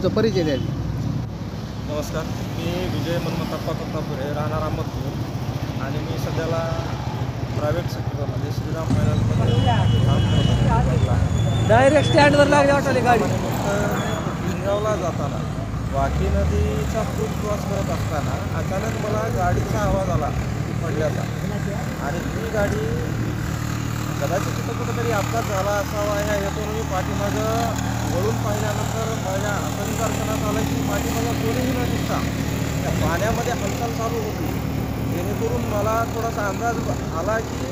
तुमचा परिचय द्या. नमस्कार, मी विजय मनमथप्पा कत्तापुरे, राहणार अहमदपूर आणि मी सध्याला प्रायव्हेट सेक्टरमध्ये श्रीराम फायनान्समध्ये काम करत आहे. डायरेक्ट स्टँडवर लागली वाटली गाडी. भिंगावला जाताना वाकी नदीचा पूल क्रॉस करत असताना अचानक मला गाडीचा आवाज आला पडल्याचा आणि ती गाडी कदाचित तिथं कुठंतरी अपघात झाला असावा ह्या हेतून मी पाठीमागं वळून पाहिल्यानंतर माझ्या असं दर्शनात आलं की पाठीमागं कोणीही न दिसता त्या पाण्यामध्ये हालचाल चालू होती. जेणेकरून मला थोडासा अंदाज आला की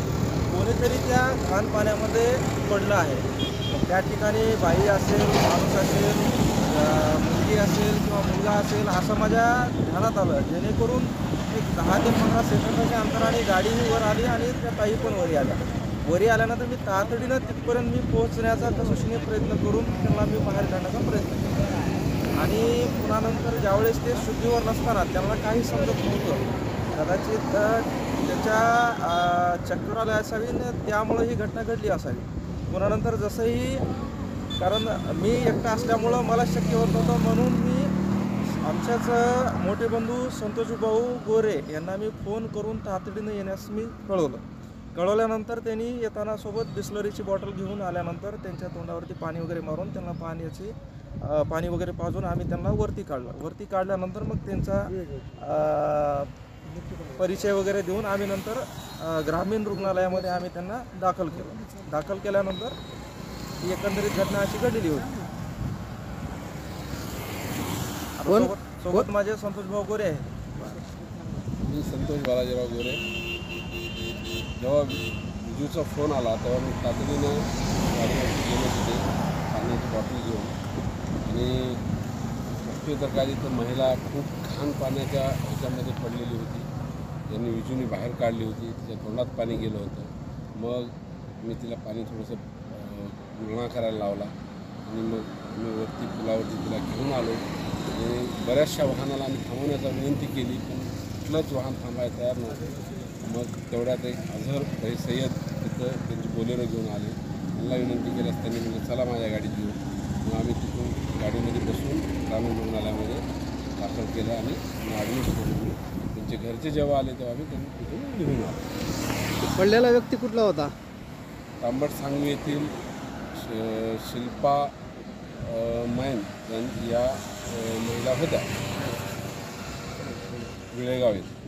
कोणीतरी त्या घाण पाण्यामध्ये पडलं आहे. त्या ठिकाणी बाई असेल, माणूस असेल, मुलगी असेल किंवा मुलगा असेल असं माझ्या ध्यानात आलं. जेणेकरून एक 10 ते 15 सेकंदाच्या अंतराने गाडीही वर आली आणि त्या ताई पण वरी आल्या. वरी आल्यानंतर मी तातडीनं तिथपर्यंत मी पोहोचण्याचा कसोशीने प्रयत्न करून त्यांना मी बाहेर काढण्याचा प्रयत्न केला. आणि पुन्हा नंतर ज्यावेळेस ते शुद्धीवर नसताना त्यांना काही समजत नव्हतं. कदाचित त्याच्या चक्कर आले असावी त्यामुळं ही घटना घडली असावी. पुन्हा नंतर जसंही कारण मी एकटा असल्यामुळं मला शक्य होत नव्हतं म्हणून मी आमच्याच मोठे बंधू संतोषभाऊ गोरे यांना मी फोन करून तातडीनं येण्यास मी कळवल्यानंतर त्यांनी येताना सोबत बिस्लरीची बॉटल घेऊन आल्यानंतर त्यांच्या तोंडावरती पाणी वगैरे मारून त्यांना पाणी वगैरे पाजून आम्ही त्यांना वरती काढल्यानंतर मग त्यांचा परिचय वगैरे देऊन आम्ही नंतर ग्रामीण रुग्णालयामध्ये आम्ही त्यांना दाखल केल्यानंतर ही एकंदरीत घटना अशी घडलेली होती. सोबत माझे संतोषभाऊ गोरे आहे. मी संतोष बालाजीराव गोरे. जेव्हा विजूचा फोन आला तेव्हा मी तातडीनं गाडीवरती गेलो तिथे पाण्याची बॉटल घेऊन आणि बघतोय तर काय तिथं महिला खूप घाण पाण्याच्या ह्याच्यामध्ये पडलेली होती. त्यांनी विजूनी बाहेर काढली होती. तिच्या तोंडात पाणी गेलं होतं. मग मी तिला पाणी थोडंसं गुळणा करायला लावला आणि मग आम्ही वरती पुलावरती तिला घेऊन आलो आणि बऱ्याचशा वाहनाला आम्ही थांबवण्याचा विनंती केली पण कुठलंच वाहन थांबायला तयार नव्हतं. मग तेवढ्यात एक अझहर सय्यद तिथं त्यांची बोलेरो घेऊन आले. त्यांना विनंती केल्यास त्यांनी म्हणजे चला माझ्या गाडीत घेऊन. मग आम्ही तिथून गाडीमध्ये बसून ग्रामीण रुग्णालयामध्ये दाखल केलं आणि ॲडमिट करून त्यांचे घरचे जेव्हा आले तेव्हा आम्ही त्यांनी तिथून निघून आलो. पडलेला व्यक्ती कुठला होता? तांबट सांगवी येथील शिल्पा मैन या महिला होत्या. विळेगाव येथे.